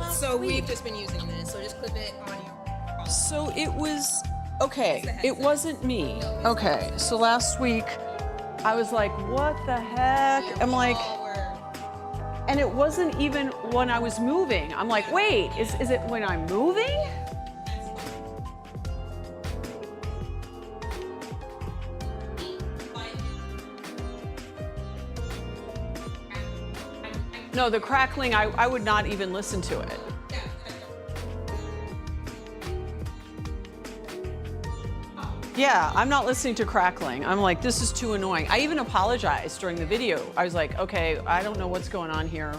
So we've just been using this, so just clip it on your. So it was, okay, it wasn't me. Okay, so last week I was like, what the heck? I'm like, and it wasn't even when I was moving. I'm like, wait, is it when I'm moving? No, the crackling, I would not even listen to it. Yeah, I'm not listening to crackling. I'm like, this is too annoying. I even apologized during the video. I was like, okay, I don't know what's going on here.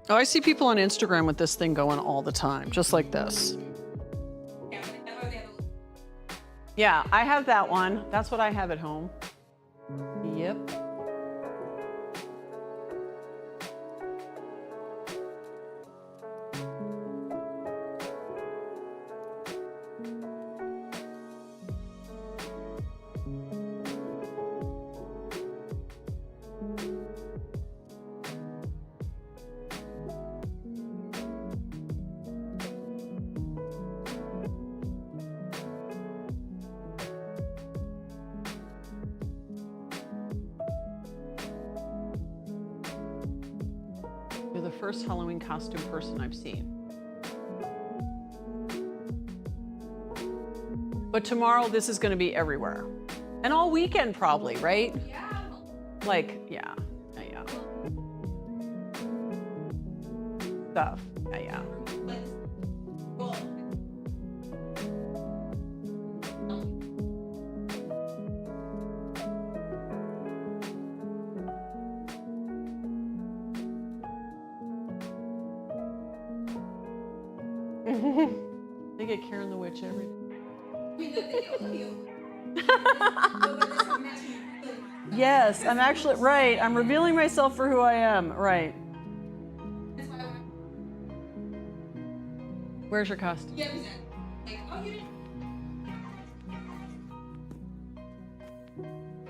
Oh, I see people on Instagram with this thing going all the time, just like this. Yeah, I have that one. That's what I have at home. Yep. You're the first Halloween costume person I've seen. But tomorrow, this is going to be everywhere. And all weekend probably, right? Yeah. Like, yeah. Stuff, yeah. They get Karen the Witch every day. Yes, I'm actually, right, I'm revealing myself for who I am, right. Where's your costume?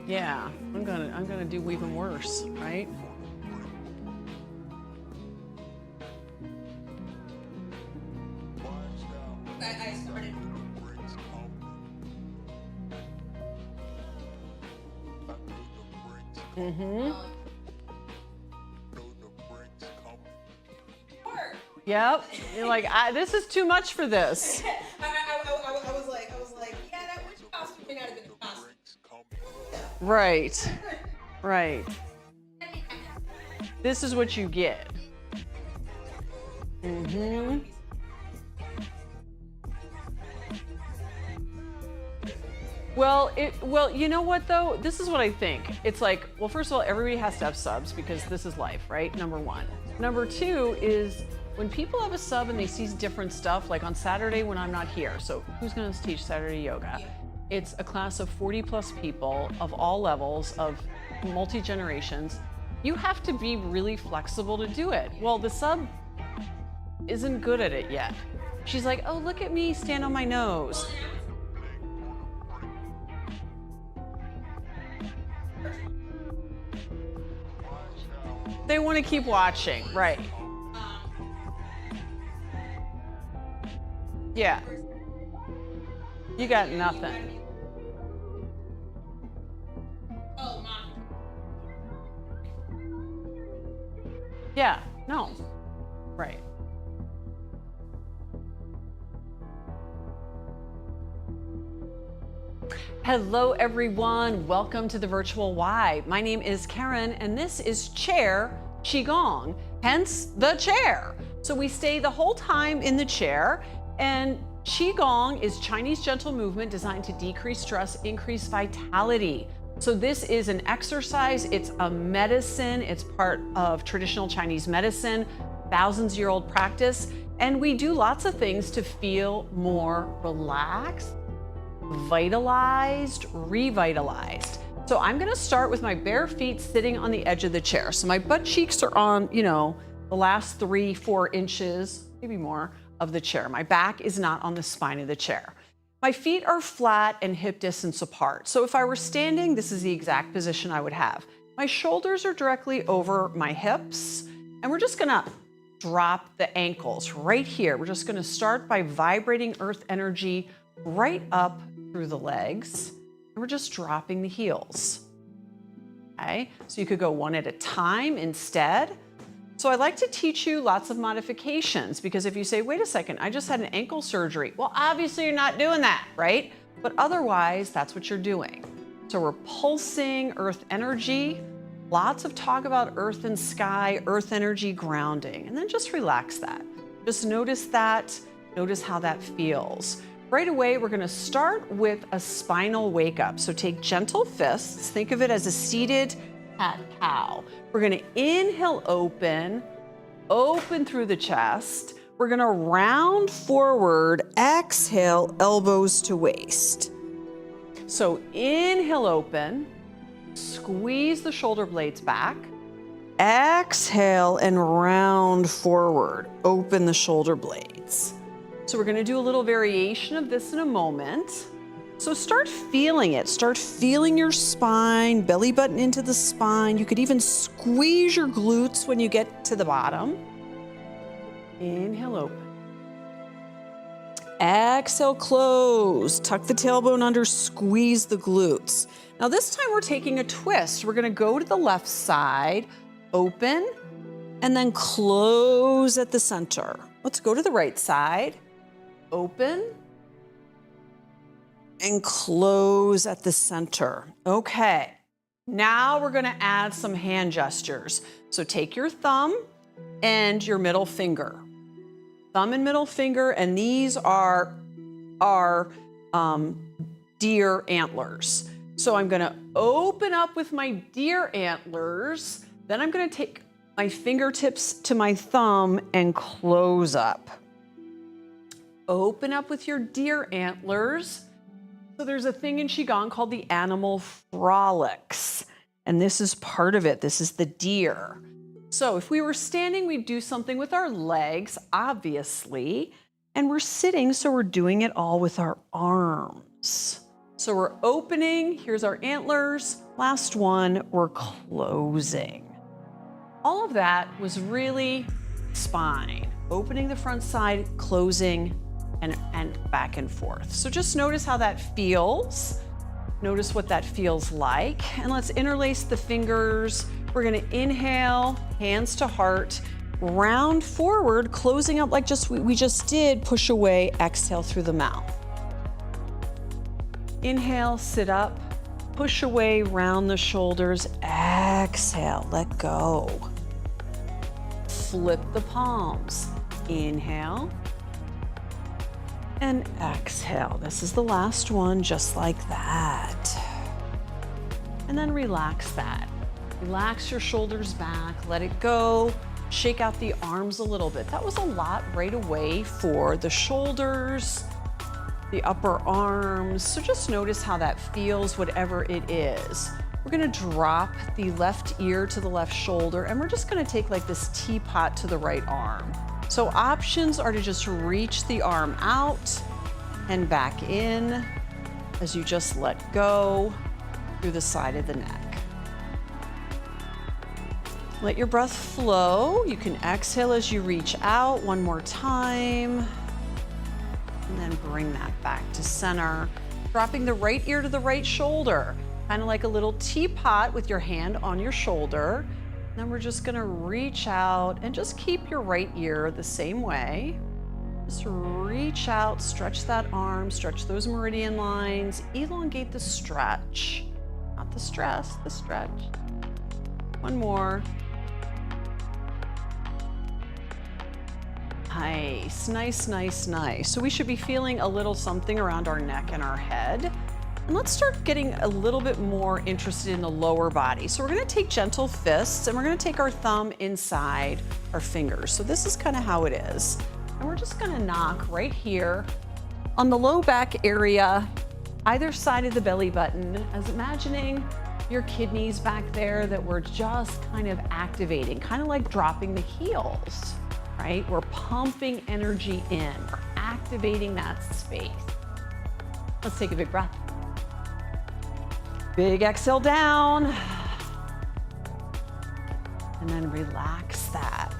Yeah, I'm gonna do even worse, right? I started. Mm-hmm. Yep. You're like, this is too much for this. I was like, yeah, that witch costume may not have been a costume. Right. Right. This is what you get. Mm-hmm. Well, you know what though? This is what I think. It's like, well, first of all, everybody has to have subs because this is life, right? Number one. Number two is when people have a sub and they see different stuff, like on Saturday when I'm not here. So who's going to teach Saturday yoga? It's a class of 40 plus people of all levels, of multi-generations. You have to be really flexible to do it. Well, the sub isn't good at it yet. She's like, oh, look at me stand on my nose. They want to keep watching, right? Yeah. You got nothing. Yeah, no. Right. Hello, everyone. Welcome to the Virtual Y. My name is Karen, and this is Chair Qigong, hence the chair. So we stay the whole time in the chair, and Qigong is Chinese gentle movement designed to decrease stress, increase vitality. So this is an exercise, it's a medicine, it's part of traditional Chinese medicine, thousands-year-old practice, and we do lots of things to feel more relaxed, vitalized, revitalized. So I'm gonna start with my bare feet sitting on the edge of the chair. So my butt cheeks are on, the last 3-4 inches, maybe more, of the chair. My back is not on the spine of the chair. My feet are flat and hip distance apart. So if I were standing, this is the exact position I would have. My shoulders are directly over my hips, and we're just gonna drop the ankles right here. We're just gonna start by vibrating earth energy right up through the legs, and we're just dropping the heels. Okay, so you could go one at a time instead. So I like to teach you lots of modifications, because if you say, wait a second, I just had an ankle surgery. Well, obviously you're not doing that, right? But otherwise, that's what you're doing. So we're pulsing earth energy, lots of talk about earth and sky, earth energy grounding, and then just relax that. Just notice that, notice how that feels. Right away, we're gonna start with a spinal wake up. So take gentle fists, think of it as a seated cat-cow. We're gonna inhale, open through the chest. We're gonna round forward, exhale, elbows to waist. So inhale, open, squeeze the shoulder blades back. Exhale and round forward, open the shoulder blades. So we're gonna do a little variation of this in a moment. So start feeling it. Start feeling your spine, belly button into the spine. You could even squeeze your glutes when you get to the bottom. Inhale, open. Exhale, close. Tuck the tailbone under, squeeze the glutes. Now this time we're taking a twist. We're gonna go to the left side, open, and then close at the center. Let's go to the right side, open, and close at the center. Okay, now we're gonna add some hand gestures. So take your thumb and your middle finger. Thumb and middle finger, and these are deer antlers. So I'm gonna open up with my deer antlers, then I'm gonna take my fingertips to my thumb and close up. Open up with your deer antlers. So there's a thing in Qigong called the animal frolics, and this is part of it. This is the deer. So if we were standing, we'd do something with our legs, obviously, and we're sitting, so we're doing it all with our arms. So we're opening, here's our antlers. Last one, we're closing. All of that was really spine, opening the front side, closing, and back and forth. So just notice how that feels. Notice what that feels like. And let's interlace the fingers. We're gonna inhale, hands to heart, round forward, closing up like we just did, push away, exhale through the mouth. Inhale, sit up, push away, round the shoulders, exhale, let go. Flip the palms. Inhale and exhale. This is the last one, just like that. And then relax that. Relax your shoulders back, let it go. Shake out the arms a little bit. That was a lot right away for the shoulders, the upper arms. So just notice how that feels, whatever it is. We're gonna drop the left ear to the left shoulder, and we're just gonna take like this teapot to the right arm. So options are to just reach the arm out and back in as you just let go through the side of the neck. Let your breath flow. You can exhale as you reach out one more time, and then bring that back to center. Dropping the right ear to the right shoulder, kind of like a little teapot with your hand on your shoulder. Then we're just gonna reach out and just keep your right ear the same way. Just reach out, stretch that arm, stretch those meridian lines, elongate the stretch. Not the stress, the stretch. One more. Nice, nice, nice, nice. So we should be feeling a little something around our neck and our head. And let's start getting a little bit more interested in the lower body. So we're gonna take gentle fists, and we're gonna take our thumb inside our fingers. So this is kind of how it is. And we're just gonna knock right here on the low back area, either side of the belly button, as imagining your kidneys back there that we're just kind of activating, kind of like dropping the heels, right? We're pumping energy in, we're activating that space. Let's take a big breath. Big exhale down. And then relax that.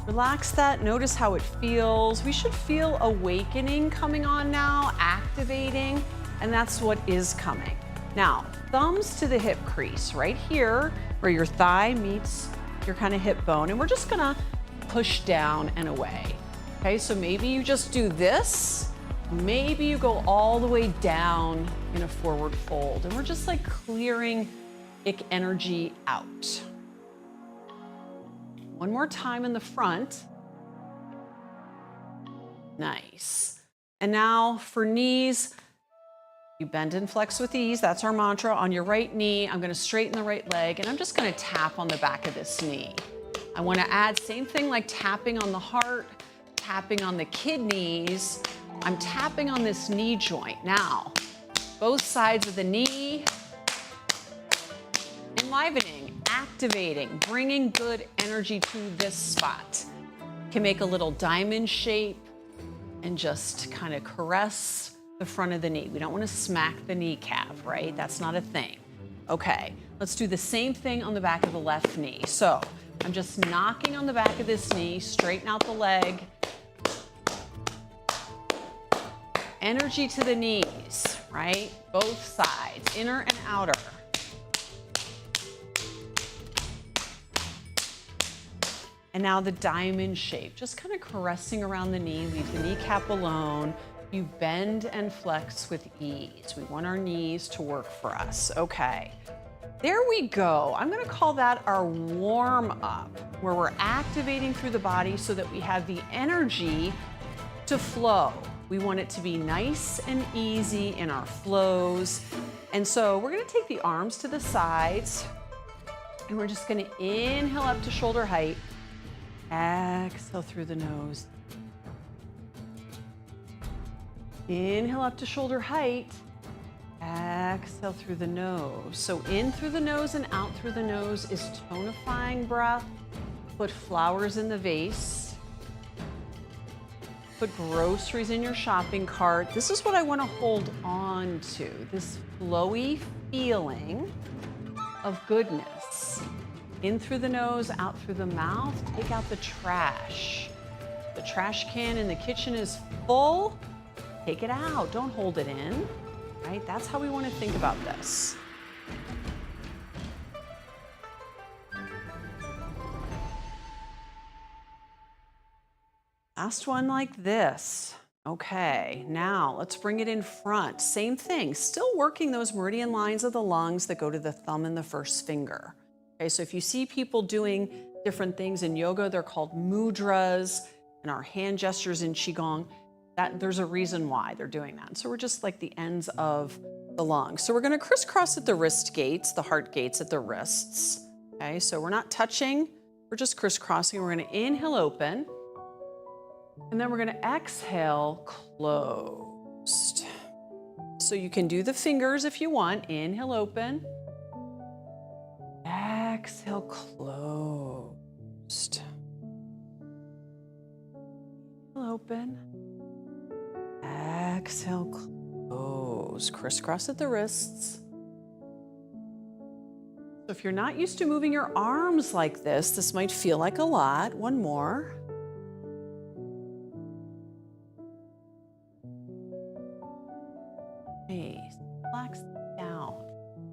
Relax that, notice how it feels. We should feel awakening coming on now, activating, and that's what is coming. Now, thumbs to the hip crease, right here, where your thigh meets your kind of hip bone, and we're just gonna push down and away. Okay, so maybe you just do this, maybe you go all the way down in a forward fold, and we're just like clearing ick energy out. One more time in the front. Nice. And now for knees, you bend and flex with ease. That's our mantra. On your right knee, I'm gonna straighten the right leg, and I'm just gonna tap on the back of this knee. I wanna add, same thing like tapping on the heart, tapping on the kidneys. I'm tapping on this knee joint. Now, both sides of the knee, enlivening, activating, bringing good energy to this spot. You can make a little diamond shape and just kind of caress the front of the knee. We don't want to smack the kneecap, right? That's not a thing. Okay, let's do the same thing on the back of the left knee. So I'm just knocking on the back of this knee, straighten out the leg. Energy to the knees, right? Both sides, inner and outer. And now the diamond shape, just kind of caressing around the knee, leave the kneecap alone. You bend and flex with ease. We want our knees to work for us. Okay, there we go. I'm gonna call that our warm up, where we're activating through the body so that we have the energy to flow. We want it to be nice and easy in our flows. And so we're gonna take the arms to the sides, and we're just gonna inhale up to shoulder height. Exhale through the nose. Inhale up to shoulder height. Exhale through the nose. So in through the nose and out through the nose is tonifying breath. Put flowers in the vase. Put groceries in your shopping cart. This is what I want to hold on to, this flowy feeling of goodness. In through the nose, out through the mouth. Take out the trash. The trash can in the kitchen is full. Take it out, don't hold it in, right? That's how we want to think about this. Last one like this. Okay, now let's bring it in front. Same thing, still working those meridian lines of the lungs that go to the thumb and the first finger. Okay, so if you see people doing different things in yoga, they're called mudras, and our hand gestures in Qigong, there's a reason why they're doing that. So we're just like the ends of the lungs. So we're gonna crisscross at the wrist gates, the heart gates at the wrists. Okay, so we're not touching, we're just crisscrossing. We're gonna inhale open, and then we're gonna exhale closed. So you can do the fingers if you want. Inhale open, exhale closed. Inhale open. Exhale, close. Crisscross at the wrists. So if you're not used to moving your arms like this might feel like a lot. One more. Nice. Relax down.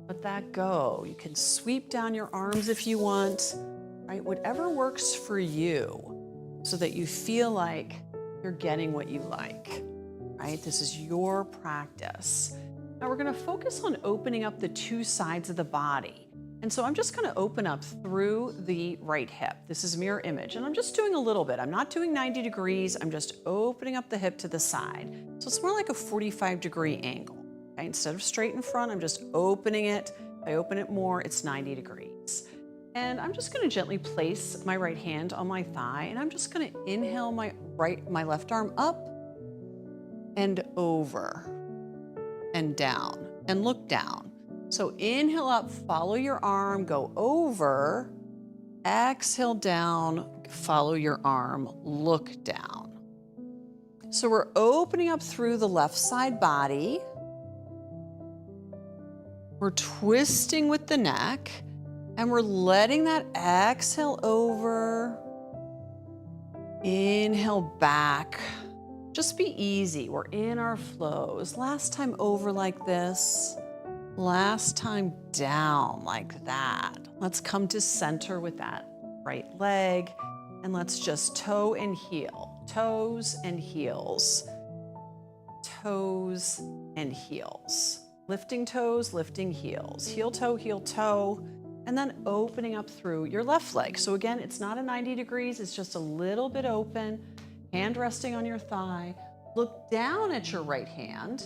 Let that go. You can sweep down your arms if you want, right? Whatever works for you so that you feel like you're getting what you like. Right? This is your practice. Now we're going to focus on opening up the two sides of the body. And so I'm just going to open up through the right hip. This is mirror image, and I'm just doing a little bit. I'm not doing 90 degrees. I'm just opening up the hip to the side. So it's more like a 45-degree angle. Okay? Instead of straight in front, I'm just opening it. If I open it more, it's 90 degrees. And I'm just going to gently place my right hand on my thigh, and I'm just going to inhale my left arm up and over and down and look down. So inhale up, follow your arm, go over, exhale down, follow your arm, look down. So we're opening up through the left side body. We're twisting with the neck, and we're letting that exhale over. Inhale back. Just be easy. We're in our flows. Last time over like this. Last time down like that. Let's come to center with that right leg, and let's just toe and heel. Toes and heels. Toes and heels. Lifting toes, lifting heels. Heel, toe, and then opening up through your left leg. So again, it's not a 90 degrees, it's just a little bit open. Hand resting on your thigh. Look down at your right hand.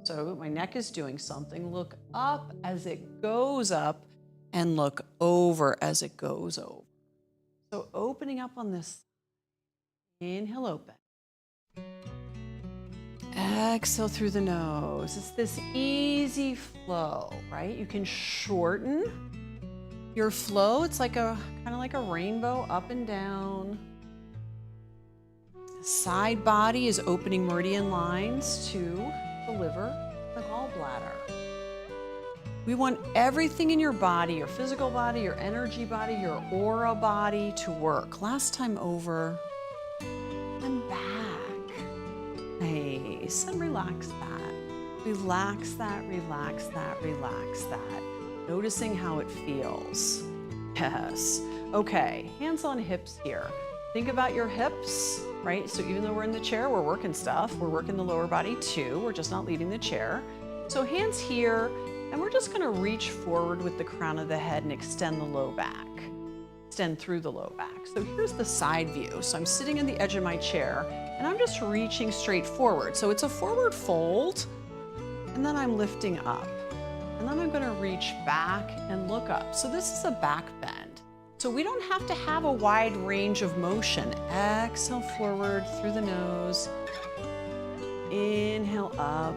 So my neck is doing something. Look up as it goes up, and look over as it goes over. So opening up on this. Inhale, open. Exhale through the nose. It's this easy flow, right? You can shorten your flow. It's like kind of like a rainbow, up and down. Side body is opening meridian lines to the liver, the gallbladder. We want everything in your body, your physical body, your energy body, your aura body to work. Last time over and back. Nice, and relax that. Relax that, relax that, relax that. Noticing how it feels. Yes. Okay, hands on hips here. Think about your hips, right? So even though we're in the chair, we're working stuff. We're working the lower body too. We're just not leaving the chair. So hands here, and we're just gonna reach forward with the crown of the head and extend the low back. Extend through the low back. So here's the side view. So I'm sitting on the edge of my chair, and I'm just reaching straight forward. So it's a forward fold, and then I'm lifting up. And then I'm gonna reach back and look up. So this is a back bend. So we don't have to have a wide range of motion. Exhale forward through the nose. Inhale up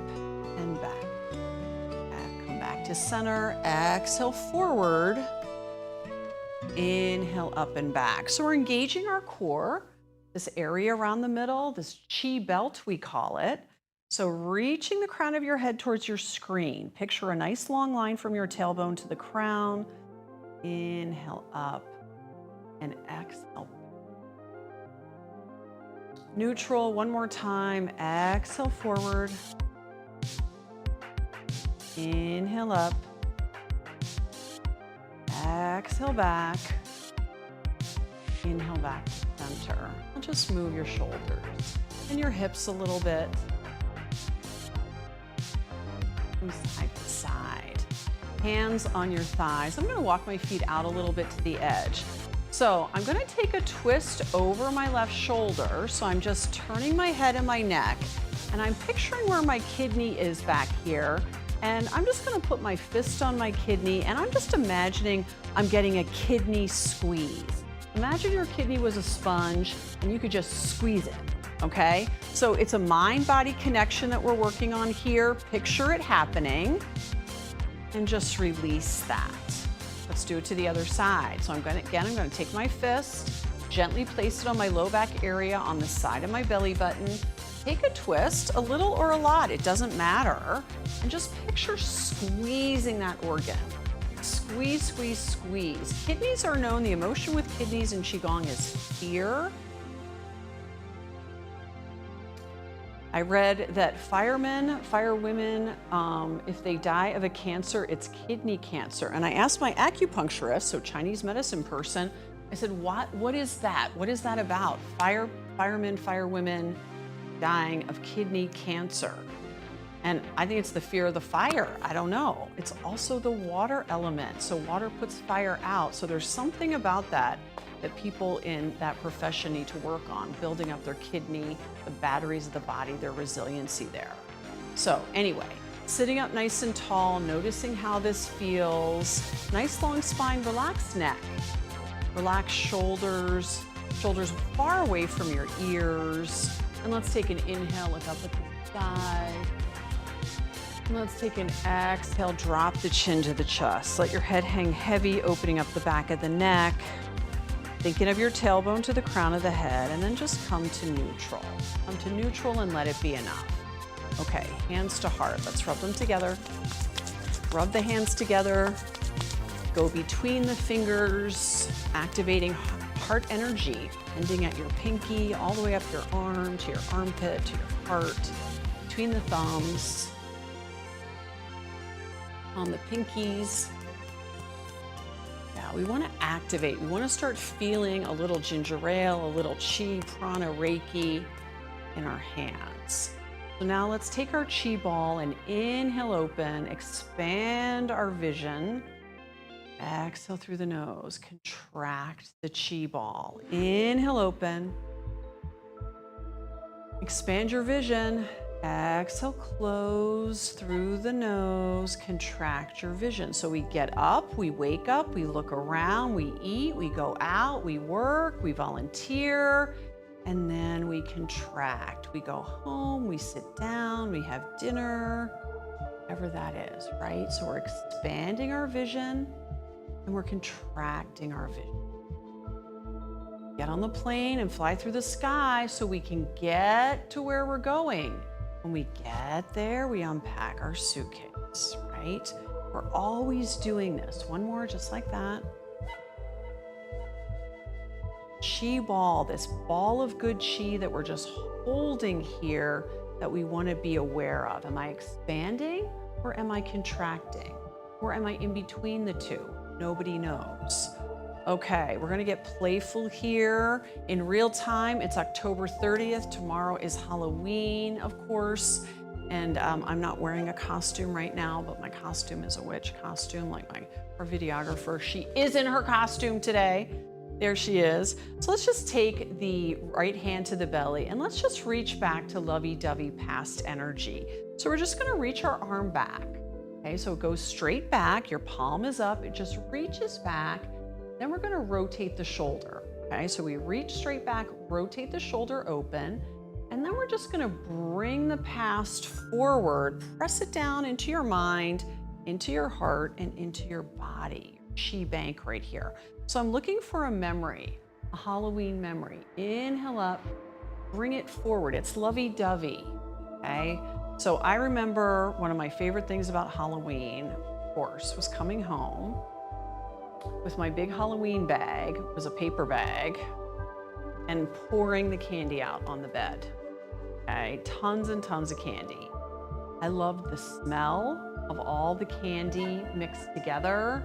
and back. Come back to center. Exhale forward. Inhale up and back. So we're engaging our core, this area around the middle, this chi belt we call it. So reaching the crown of your head towards your screen. Picture a nice long line from your tailbone to the crown. Inhale up and exhale. Neutral, one more time. Exhale forward. Inhale up. Exhale back. Inhale back to center. And just move your shoulders and your hips a little bit. From side to side. Hands on your thighs. I'm going to walk my feet out a little bit to the edge. So I'm going to take a twist over my left shoulder. So I'm just turning my head and my neck, and I'm picturing where my kidney is back here. And I'm just going to put my fist on my kidney, and I'm just imagining I'm getting a kidney squeeze. Imagine your kidney was a sponge and you could just squeeze it, okay? So it's a mind-body connection that we're working on here. Picture it happening and just release that. Let's do it to the other side. So I'm going to take my fist, gently place it on my low back area on the side of my belly button. Take a twist, a little or a lot, it doesn't matter. And just picture squeezing that organ. Squeeze, squeeze, squeeze. Kidneys are known, the emotion with kidneys in Qigong is fear. I read that firewomen, if they die of a cancer, it's kidney cancer. And I asked my acupuncturist, so Chinese medicine person, I said, what is that? What is that about? Firemen, firewomen dying of kidney cancer. And I think it's the fear of the fire. I don't know. It's also the water element. So water puts fire out. So there's something about that people in that profession need to work on, building up their kidney, the batteries of the body, their resiliency there. So anyway, sitting up nice and tall, noticing how this feels. Nice long spine, relaxed neck. Relaxed shoulders, shoulders far away from your ears. And let's take an inhale, look up at the sky. And let's take an exhale, drop the chin to the chest. Let your head hang heavy, opening up the back of the neck. Thinking of your tailbone to the crown of the head, and then just come to neutral. Come to neutral and let it be enough. Okay, hands to heart. Let's rub them together. rub the hands together, go between the fingers, activating heart energy, ending at your pinky, all the way up your arm, to your armpit, to your heart, between the thumbs, on the pinkies. Yeah, we want to activate. We want to start feeling a little ginger ale, a little chi, prana, reiki in our hands. So now let's take our chi ball and inhale open, expand our vision. Exhale through the nose, contract the chi ball. Inhale open. Expand your vision. Exhale, close through the nose, contract your vision. So we get up, we wake up, we look around, we eat, we go out, we work, we volunteer, and then we contract. We go home, we sit down, we have dinner, whatever that is, right? So we're expanding our vision and we're contracting our vision. Get on the plane and fly through the sky so we can get to where we're going. When we get there, we unpack our suitcase, right? We're always doing this. One more, just like that. Chi ball, this ball of good chi that we're just holding here that we want to be aware of. Am I expanding or am I contracting? Or am I in between the two? Nobody knows. Okay, we're gonna get playful here in real time. It's October 30th. Tomorrow is Halloween, of course. And I'm not wearing a costume right now, but my costume is a witch costume, like our videographer. She is in her costume today. There she is. So let's just take the right hand to the belly and let's just reach back to lovey-dovey past energy. So we're just gonna reach our arm back. Okay, so it goes straight back. Your palm is up. It just reaches back. Then we're gonna rotate the shoulder, okay? So we reach straight back, rotate the shoulder open, and then we're just gonna bring the past forward, press it down into your mind, into your heart, and into your body, chi bank right here. So I'm looking for a memory, a Halloween memory. Inhale up, bring it forward. It's lovey-dovey, okay? So I remember one of my favorite things about Halloween, of course, was coming home with my big Halloween bag, it was a paper bag, and pouring the candy out on the bed. Okay, tons and tons of candy. I loved the smell of all the candy mixed together,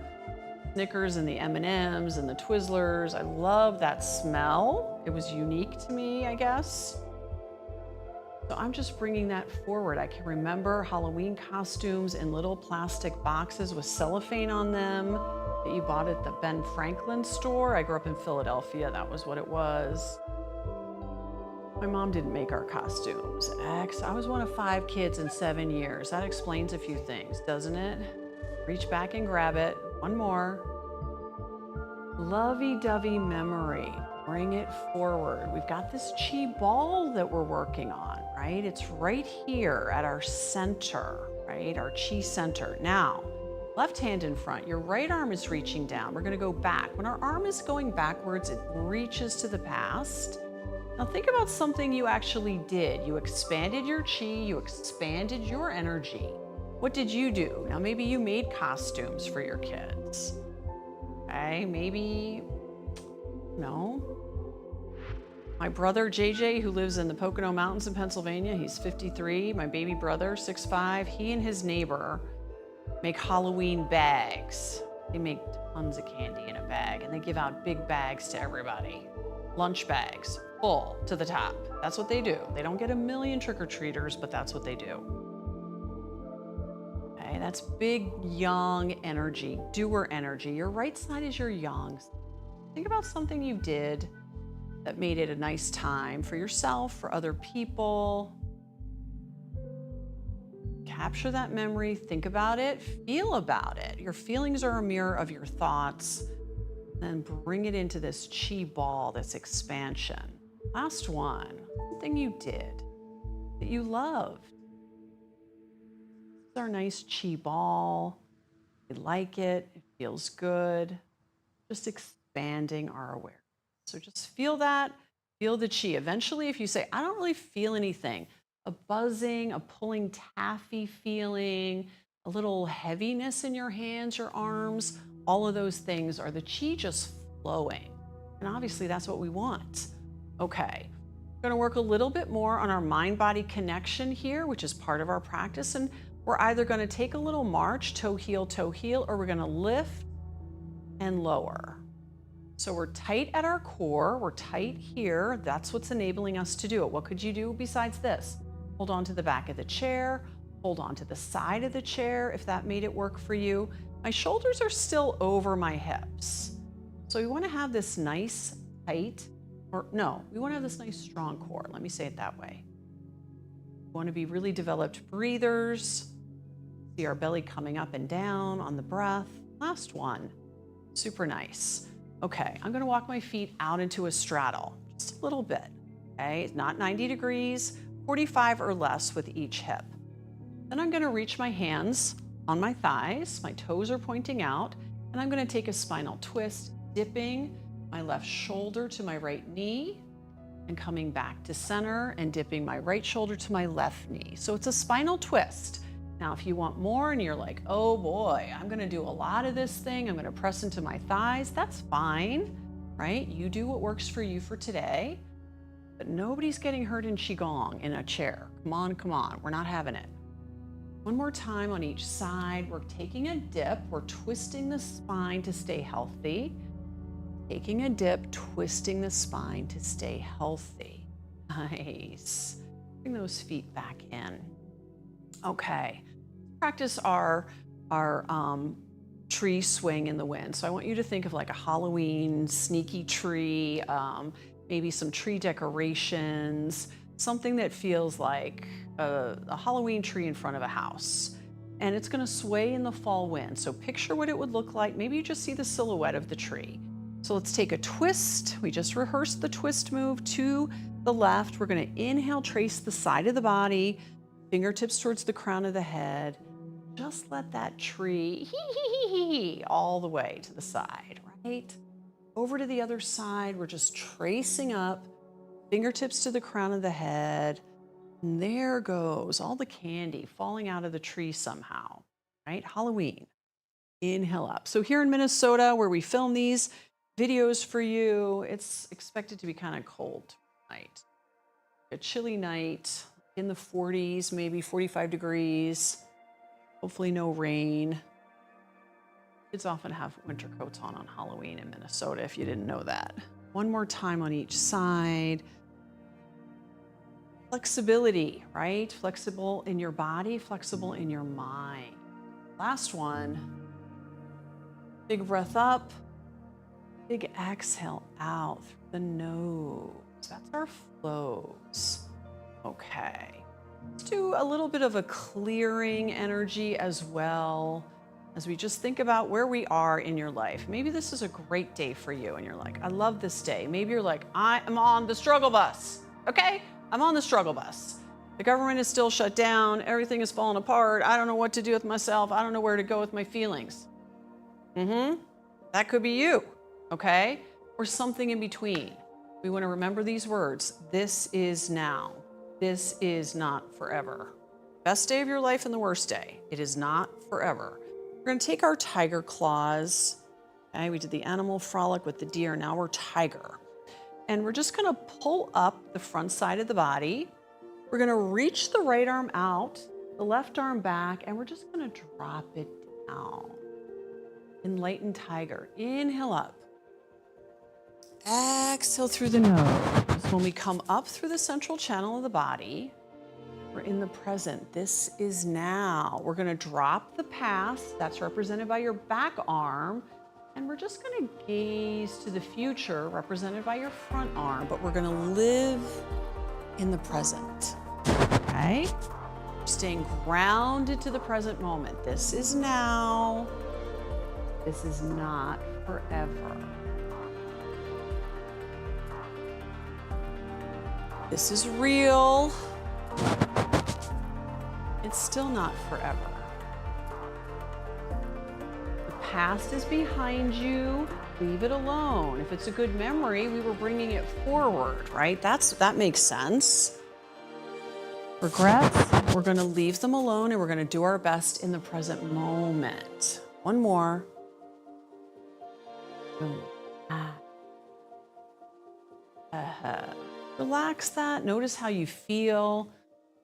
Snickers and the M&Ms and the Twizzlers. I love that smell. It was unique to me, I guess. So I'm just bringing that forward. I can remember Halloween costumes in little plastic boxes with cellophane on them that you bought at the Ben Franklin store. I grew up in Philadelphia, that was what it was. My mom didn't make our costumes. I was one of 5 kids in 7 years. That explains a few things, doesn't it? Reach back and grab it. One more. Lovey-dovey memory. Bring it forward. We've got this chi ball that we're working on, right? It's right here at our center, right? Our chi center. Now, left hand in front, your right arm is reaching down. We're gonna go back. When our arm is going backwards, it reaches to the past. Now think about something you actually did. You expanded your chi, you expanded your energy. What did you do? Now maybe you made costumes for your kids. Okay, maybe, no. My brother JJ, who lives in the Pocono Mountains in Pennsylvania, he's 53. My baby brother, 6'5", he and his neighbor make Halloween bags. They make tons of candy in a bag and they give out big bags to everybody. Lunch bags, full to the top. That's what they do. They don't get a million trick-or-treaters, but that's what they do. Okay, that's big yang energy, doer energy. Your right side is your yang. Think about something you did that made it a nice time for yourself, for other people. Capture that memory, think about it, feel about it. Your feelings are a mirror of your thoughts. Then bring it into this chi ball, this expansion. Last one, something you did that you loved. This is our nice chi ball. We like it, it feels good. Just expanding our awareness. So just feel that, feel the chi. Eventually, if you say, I don't really feel anything, a buzzing, a pulling taffy feeling, a little heaviness in your hands, your arms, all of those things are the chi just flowing. And obviously that's what we want. Okay, we're gonna work a little bit more on our mind-body connection here, which is part of our practice. And we're either gonna take a little march, toe heel, or we're gonna lift and lower. So we're tight at our core, we're tight here. That's what's enabling us to do it. What could you do besides this? Hold on to the back of the chair, hold on to the side of the chair if that made it work for you. My shoulders are still over my hips. So we wanna have this nice, tight, we wanna have this nice, strong core. Let me say it that way. We wanna be really developed breathers. See our belly coming up and down on the breath. Last one, super nice. Okay, I'm gonna walk my feet out into a straddle, just a little bit, okay? Not 90 degrees, 45 or less with each hip. Then I'm gonna reach my hands on my thighs, my toes are pointing out, and I'm gonna take a spinal twist, dipping my left shoulder to my right knee and coming back to center and dipping my right shoulder to my left knee. So it's a spinal twist. Now, if you want more and you're like, oh boy, I'm gonna do a lot of this thing, I'm gonna press into my thighs, that's fine, right? You do what works for you for today, but nobody's getting hurt in Qigong in a chair. Come on, we're not having it. One more time on each side, we're taking a dip, we're twisting the spine to stay healthy. Taking a dip, twisting the spine to stay healthy. Nice. Bring those feet back in. Okay. Practice our tree swing in the wind. So I want you to think of like a Halloween sneaky tree, maybe some tree decorations, something that feels like a Halloween tree in front of a house. And it's gonna sway in the fall wind. So picture what it would look like. Maybe you just see the silhouette of the tree. So let's take a twist. We just rehearsed the twist move to the left. We're gonna inhale, trace the side of the body, fingertips towards the crown of the head. Just let that tree all the way to the side, right? Over to the other side, we're just tracing up, fingertips to the crown of the head. And there goes all the candy falling out of the tree somehow, right? Halloween. Inhale up. So here in Minnesota, where we film these videos for you, it's expected to be kind of cold tonight. A chilly night in the 40s, maybe 45 degrees. Hopefully no rain. Kids often have winter coats on Halloween in Minnesota, if you didn't know that. One more time on each side. Flexibility, right? Flexible in your body, flexible in your mind. Last one. Big breath up. Big exhale out through the nose. That's our flows. Okay. Let's do a little bit of a clearing energy as well as we just think about where we are in your life. Maybe this is a great day for you and you're like, I love this day. Maybe you're like, I am on the struggle bus. Okay, I'm on the struggle bus. The government is still shut down. Everything is falling apart. I don't know what to do with myself. I don't know where to go with my feelings. That could be you, okay? Or something in between. We want to remember these words. This is now. This is not forever. Best day of your life and the worst day. It is not forever. We're going to take our tiger claws. Okay, we did the animal frolic with the deer. Now we're tiger. And we're just going to pull up the front side of the body. We're going to reach the right arm out, the left arm back, and we're just going to drop it down. Enlightened tiger. Inhale up. Exhale through the nose. When we come up through the central channel of the body, we're in the present. This is now. We're going to drop the past. That's represented by your back arm. And we're just going to gaze to the future, represented by your front arm. But we're going to live in the present. Okay? Staying grounded to the present moment. This is now. This is not forever. This is real. It's still not forever. The past is behind you. Leave it alone. If it's a good memory, we were bringing it forward, right? That makes sense. Regrets, we're gonna leave them alone and we're gonna do our best in the present moment. One more. Relax that, notice how you feel.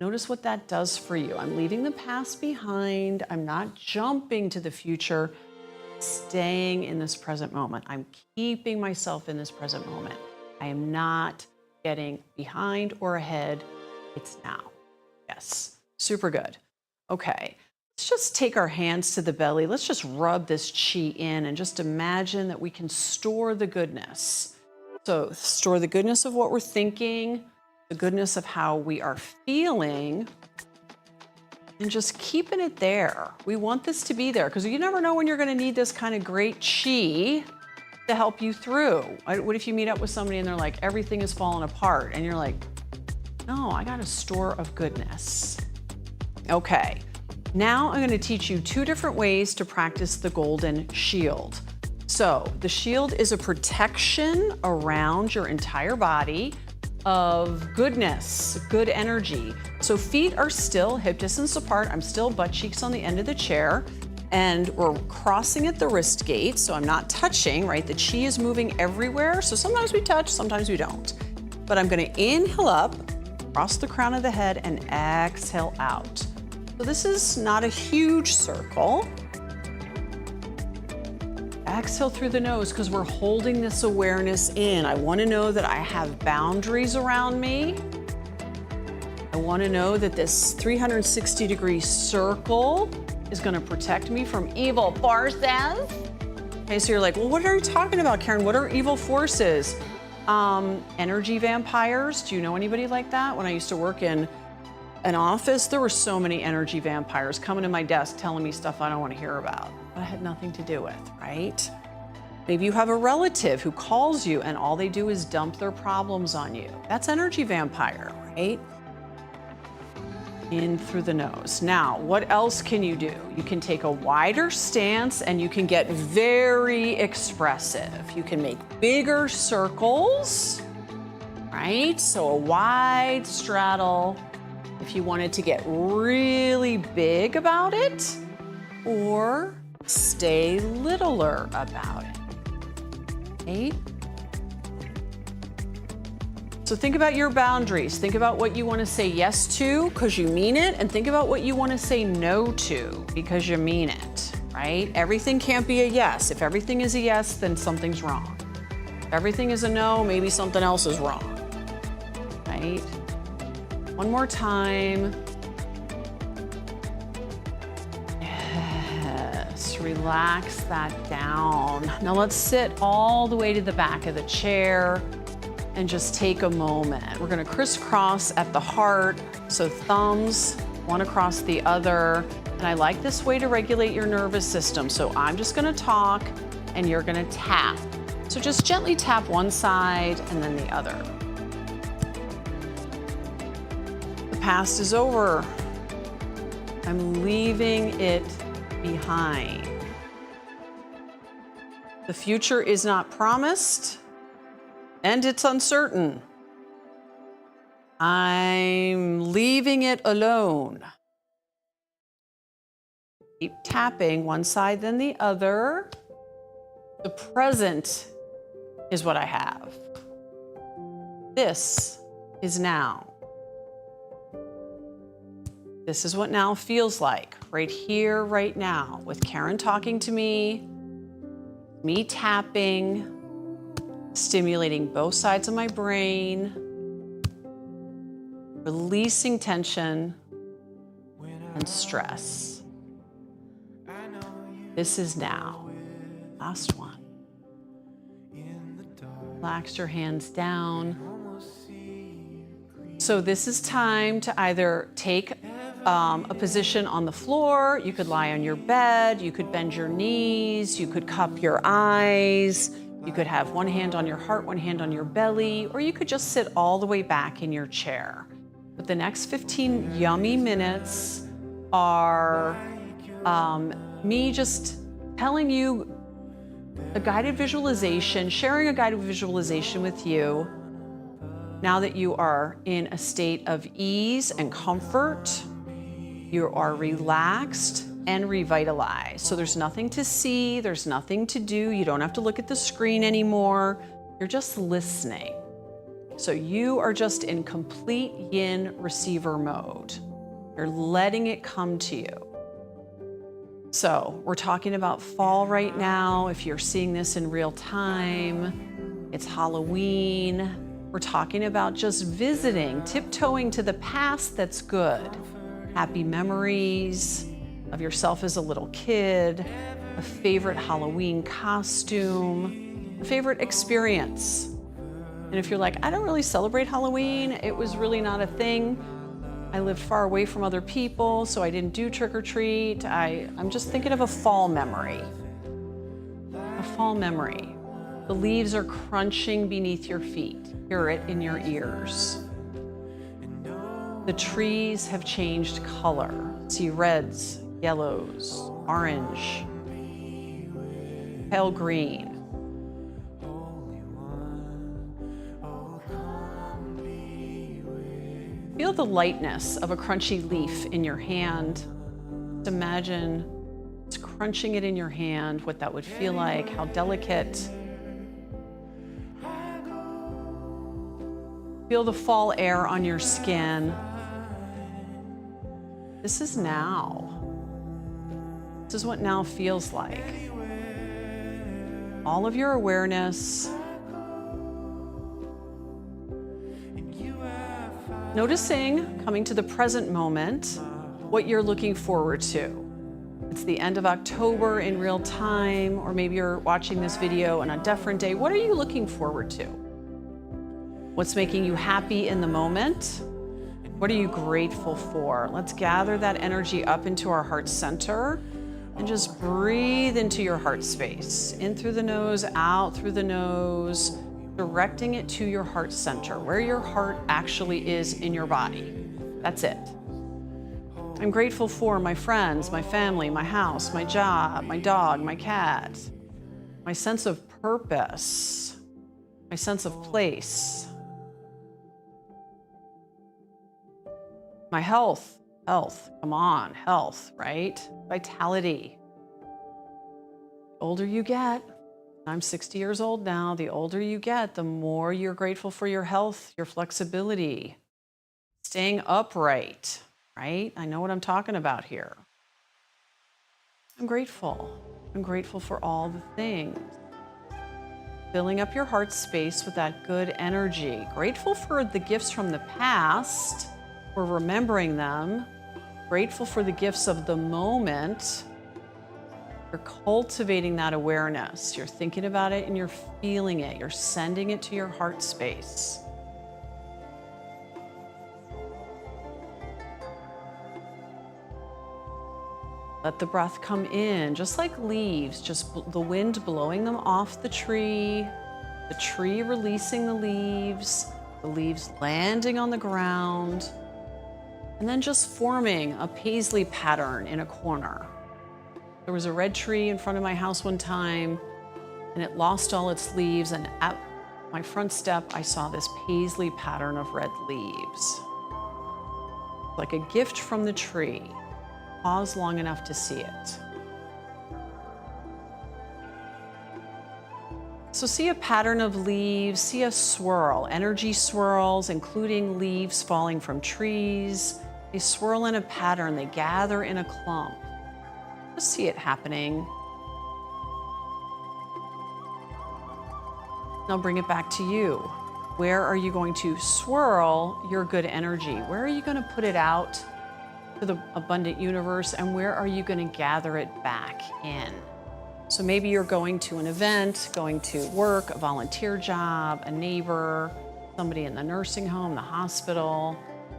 Notice what that does for you. I'm leaving the past behind. I'm not jumping to the future, staying in this present moment. I'm keeping myself in this present moment. I am not getting behind or ahead. It's now. Yes, super good. Okay, let's just take our hands to the belly. Let's just rub this chi in and just imagine that we can store the goodness. So store the goodness of what we're thinking, the goodness of how we are feeling, and just keeping it there. We want this to be there because you never know when you're going to need this kind of great chi to help you through. What if you meet up with somebody and they're like, everything is falling apart, and you're like, no, I got a store of goodness. Okay, now I'm going to teach you 2 different ways to practice the golden shield. So the shield is a protection around your entire body of goodness, good energy. So feet are still hip distance apart. I'm still butt cheeks on the end of the chair, and we're crossing at the wrist gate. So I'm not touching, right? The chi is moving everywhere. So sometimes we touch, sometimes we don't. But I'm gonna inhale up, cross the crown of the head, and exhale out. So this is not a huge circle. Exhale through the nose because we're holding this awareness in. I want to know that I have boundaries around me. I want to know that this 360-degree circle is going to protect me from evil forces. Okay, so you're like, well, what are you talking about, Karen? What are evil forces? Energy vampires. Do you know anybody like that? When I used to work in an office, there were so many energy vampires coming to my desk telling me stuff I don't want to hear about. I had nothing to do with, right? Maybe you have a relative who calls you and all they do is dump their problems on you. That's energy vampire, right? In through the nose. Now, what else can you do? You can take a wider stance and you can get very expressive. You can make bigger circles, right? So a wide straddle if you wanted to get really big about it, or stay littler about it. Okay? So think about your boundaries. Think about what you want to say yes to because you mean it, and think about what you want to say no to because you mean it, right? Everything can't be a yes. If everything is a yes, then something's wrong. If everything is a no, maybe something else is wrong, right? One more time. Relax that down. Now let's sit all the way to the back of the chair and just take a moment. We're gonna crisscross at the heart. So thumbs, one across the other. And I like this way to regulate your nervous system. So I'm just gonna talk and you're gonna tap. So just gently tap one side and then the other. The past is over. I'm leaving it behind. The future is not promised and it's uncertain. I'm leaving it alone. Keep tapping one side then the other. The present is what I have. This is now. This is what now feels like, right here, right now, with Karen talking to me tapping, stimulating both sides of my brain, releasing tension and stress. This is now. Last one. Relax your hands down. So this is time to either take a position on the floor. You could lie on your bed. You could bend your knees. You could cup your eyes. You could have one hand on your heart, one hand on your belly, or you could just sit all the way back in your chair. But the next 15 yummy minutes are me just telling you a guided visualization, sharing a guided visualization with you Now that you are in a state of ease and comfort, you are relaxed and revitalized. So there's nothing to see, there's nothing to do. You don't have to look at the screen anymore. You're just listening. So you are just in complete yin receiver mode. You're letting it come to you. So we're talking about fall right now. If you're seeing this in real time, it's Halloween. We're talking about just visiting, tiptoeing to the past that's good. Happy memories of yourself as a little kid, a favorite Halloween costume, a favorite experience. And if you're like, I don't really celebrate Halloween, it was really not a thing. I lived far away from other people, so I didn't do trick or treat. I'm just thinking of a fall memory. A fall memory. The leaves are crunching beneath your feet. Hear it in your ears. The trees have changed color. See reds, yellows, orange, pale green. Feel the lightness of a crunchy leaf in your hand. Just imagine it's crunching it in your hand, what that would feel like, how delicate. Feel the fall air on your skin. This is now. This is what now feels like. All of your awareness. Noticing, coming to the present moment, what you're looking forward to. It's the end of October in real time, or maybe you're watching this video on a different day. What are you looking forward to? What's making you happy in the moment? What are you grateful for? Let's gather that energy up into our heart center and just breathe into your heart space. In through the nose, out through the nose, directing it to your heart center, where your heart actually is in your body. That's it. I'm grateful for my friends, my family, my house, my job, my dog, my cat, my sense of purpose, my sense of place. My health, come on, health, right? Vitality. The older you get, I'm 60 years old now, the older you get, the more you're grateful for your health, your flexibility, staying upright, right? I know what I'm talking about here. I'm grateful. I'm grateful for all the things. Filling up your heart space with that good energy. Grateful for the gifts from the past. We're remembering them. Grateful for the gifts of the moment. You're cultivating that awareness. You're thinking about it and you're feeling it. You're sending it to your heart space. Let the breath come in, just like leaves, just the wind blowing them off the tree releasing the leaves landing on the ground, and then just forming a paisley pattern in a corner. There was a red tree in front of my house one time, and it lost all its leaves, and at my front step, I saw this paisley pattern of red leaves. Like a gift from the tree. Pause long enough to see it. So see a pattern of leaves, see a swirl, energy swirls, including leaves falling from trees. They swirl in a pattern, they gather in a clump. Just see it happening. Now bring it back to you. Where are you going to swirl your good energy? Where are you going to put it out to the abundant universe, and where are you going to gather it back in? So maybe you're going to an event, going to work, a volunteer job, a neighbor, somebody in the nursing home, the hospital,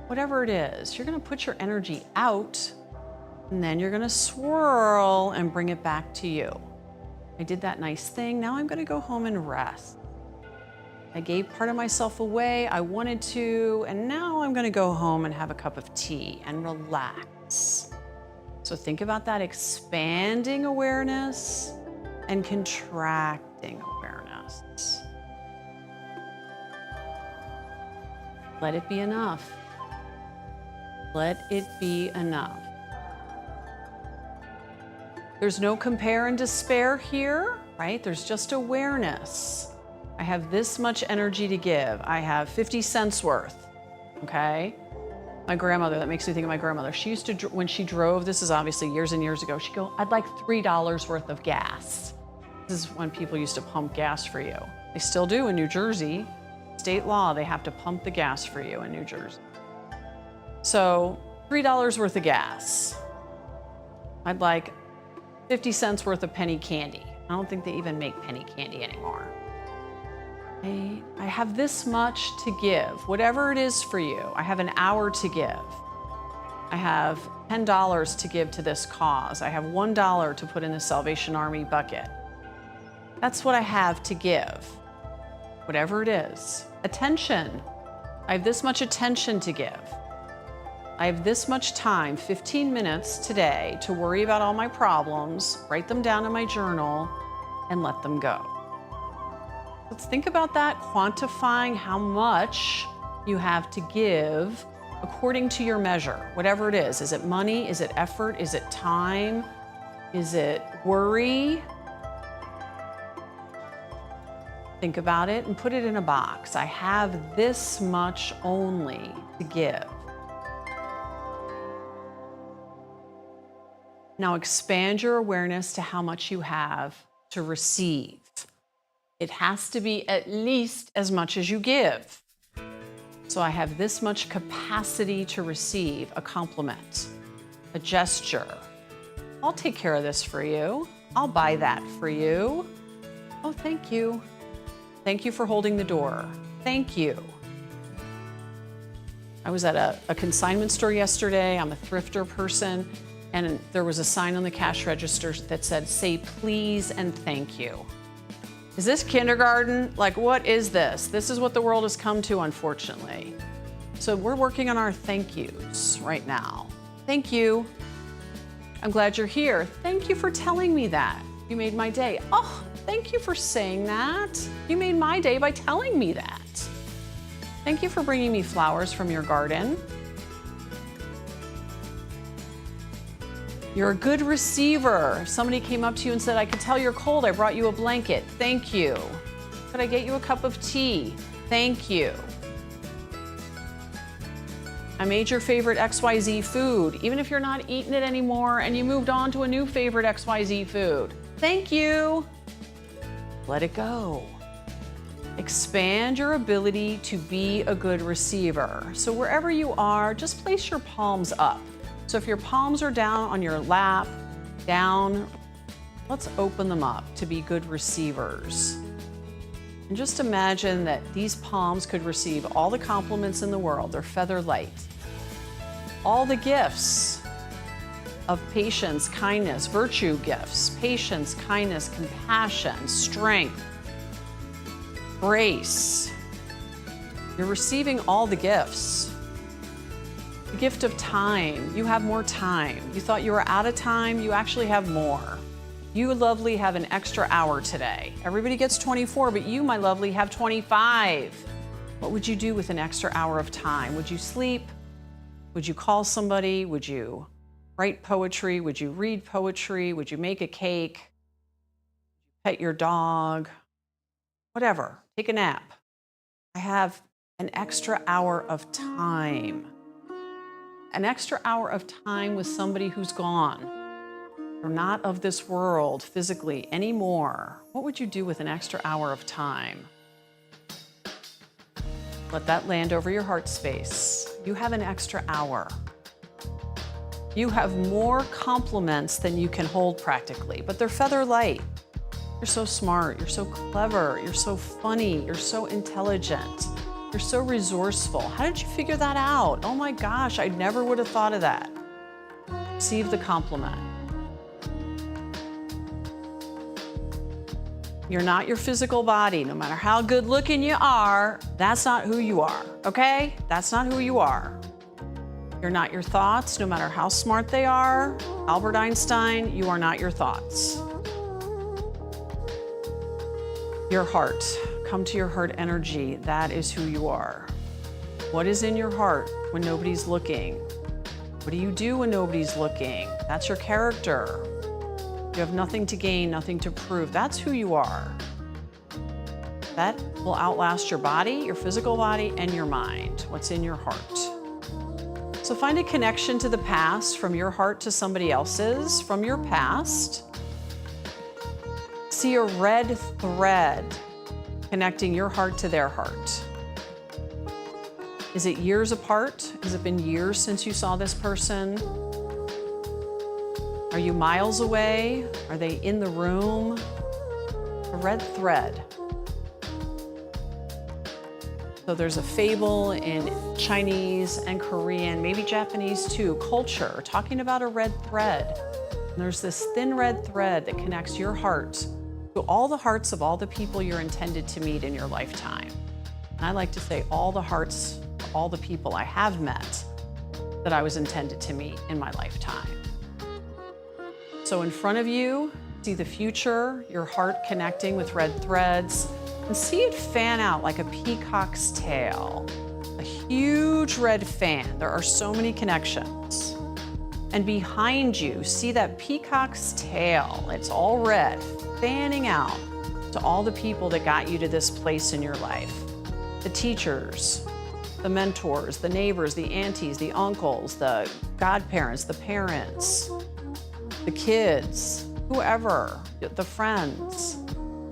whatever it is. You're going to put your energy out, and then you're going to swirl and bring it back to you. I did that nice thing. Now I'm going to go home and rest. I gave part of myself away, I wanted to, and now I'm gonna go home and have a cup of tea and relax. So think about that expanding awareness and contracting awareness. Let it be enough. Let it be enough. There's no compare and despair here, right? There's just awareness. I have this much energy to give. I have 50 cents worth, okay? My grandmother, that makes me think of my grandmother. She used to, when she drove, this is obviously years and years ago, she'd go, I'd like $3 worth of gas. This is when people used to pump gas for you. They still do in New Jersey. State law, they have to pump the gas for you in New Jersey. So $3 worth of gas. I'd like 50 cents worth of penny candy. I don't think they even make penny candy anymore. I have this much to give, whatever it is for you. I have an hour to give. I have $10 to give to this cause. I have $1 to put in the Salvation Army bucket. That's what I have to give, whatever it is. Attention. I have this much attention to give. I have this much time, 15 minutes today, to worry about all my problems, write them down in my journal, and let them go. Let's think about that, quantifying how much you have to give according to your measure, whatever it is. Is it money? Is it effort? Is it time? Is it worry? Think about it and put it in a box. I have this much only to give. Now expand your awareness to how much you have to receive. It has to be at least as much as you give. So I have this much capacity to receive a compliment, a gesture. I'll take care of this for you. I'll buy that for you. Oh, thank you. Thank you for holding the door. Thank you. I was at a consignment store yesterday. I'm a thrifter person. And there was a sign on the cash register that said, say please and thank you. Is this kindergarten? Like, what is this? This is what the world has come to, unfortunately. So we're working on our thank yous right now. Thank you. I'm glad you're here. Thank you for telling me that. You made my day. Oh, thank you for saying that. You made my day by telling me that. Thank you for bringing me flowers from your garden. You're a good receiver. Somebody came up to you and said, I could tell you're cold. I brought you a blanket. Thank you. Could I get you a cup of tea? Thank you. I made your favorite XYZ food, even if you're not eating it anymore and you moved on to a new favorite XYZ food. Thank you. Let it go. Expand your ability to be a good receiver. So wherever you are, just place your palms up. So if your palms are down on your lap, down, let's open them up to be good receivers. And just imagine that these palms could receive all the compliments in the world. They're feather light. All the gifts of patience, kindness, virtue gifts, patience, kindness, compassion, strength, grace. You're receiving all the gifts. The gift of time. You have more time. You thought you were out of time. You actually have more. You, lovely, have an extra hour today. Everybody gets 24, but you, my lovely, have 25. What would you do with an extra hour of time? Would you sleep? Would you call somebody? Would you write poetry? Would you read poetry? Would you make a cake? Pet your dog? Whatever. Take a nap. I have an extra hour of time. An extra hour of time with somebody who's gone. They're not of this world physically anymore. What would you do with an extra hour of time? Let that land over your heart space. You have an extra hour. You have more compliments than you can hold practically, but they're feather light. You're so smart, you're so clever, you're so funny, you're so intelligent. You're so resourceful. How did you figure that out? Oh my gosh, I never would have thought of that. Receive the compliment. You're not your physical body. No matter how good looking you are, that's not who you are, okay? That's not who you are. You're not your thoughts, no matter how smart they are. Albert Einstein, you are not your thoughts. Your heart. Come to your heart energy. That is who you are. What is in your heart when nobody's looking? What do you do when nobody's looking? That's your character. You have nothing to gain, nothing to prove. That's who you are. That will outlast your body, your physical body, and your mind. What's in your heart. So find a connection to the past from your heart to somebody else's, from your past. See a red thread connecting your heart to their heart. Is it years apart? Has it been years since you saw this person? Are you miles away? Are they in the room? A red thread. So there's a fable in Chinese and Korean, maybe Japanese too, culture, talking about a red thread. And there's this thin red thread that connects your heart to all the hearts of all the people you're intended to meet in your lifetime. And I like to say all the hearts of all the people I have met that I was intended to meet in my lifetime. So in front of you, see the future, your heart connecting with red threads, and see it fan out like a peacock's tail, a huge red fan. There are so many connections. And behind you, see that peacock's tail. It's all red, fanning out to all the people that got you to this place in your life. The teachers, the mentors, the neighbors, the aunties, the uncles, the godparents, the parents, the kids, whoever, the friends.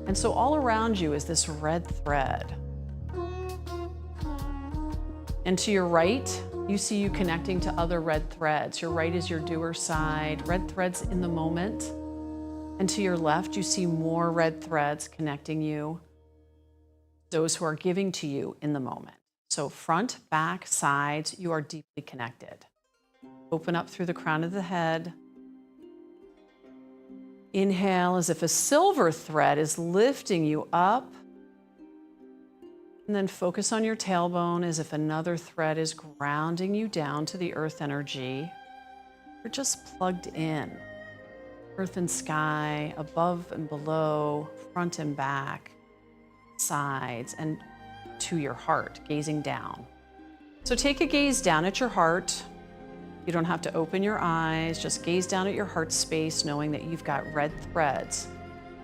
And so all around you is this red thread. And to your right, you see you connecting to other red threads. Your right is your doer side, red threads in the moment. And to your left, you see more red threads connecting you, those who are giving to you in the moment. So front, back, sides, you are deeply connected. Open up through the crown of the head. Inhale as if a silver thread is lifting you up. And then focus on your tailbone as if another thread is grounding you down to the earth energy. You're just plugged in. Earth and sky, above and below, front and back, sides, and to your heart, gazing down. So take a gaze down at your heart. You don't have to open your eyes, just gaze down at your heart space, knowing that you've got red threads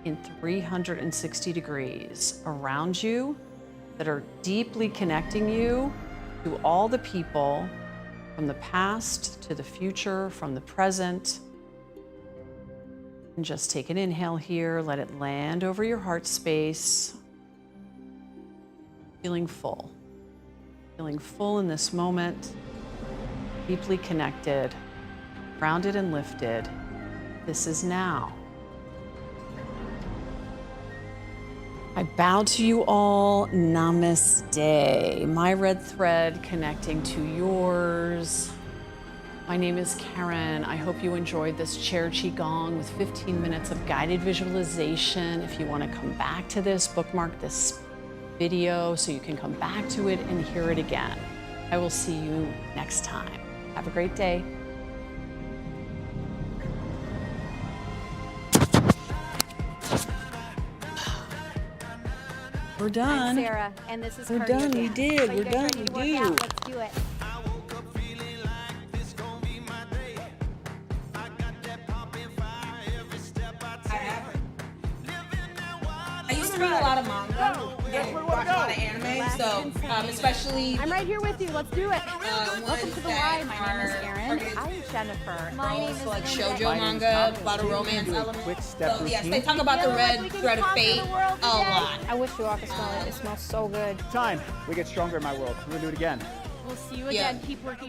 in 360 degrees around you that are deeply connecting you to all the people from the past to the future, from the present. And just take an inhale here, let it land over your heart space. Feeling full in this moment, deeply connected, grounded and lifted. This is now. I bow to you all. Namaste. My red thread connecting to yours. My name is Karen. I hope you enjoyed this chair Qigong with 15 minutes of guided visualization. If you want to come back to this, bookmark this video so you can come back to it and hear it again. I will see you next time. Have a great day. We're done. I'm Sarah, and this is We're cardio done. We dance. did. Are We're you guys done. ready to We work do. out? Let's do it. I used to read a lot of manga and watch a lot of anime, so especially I'm right here with you. Let's do it. Welcome ones to the that live. My name is are Erin. targeted I'm Jennifer. My name is like Linda. shoujo manga, a lot of romance elements. So yes, they talk about the Feeling like red we can thread of conquer fate the world a again. lot. I wish you all could smell it. It smells so good. Time. We get stronger in my world. We're gonna do it again. We'll see you Yeah. again. Keep working.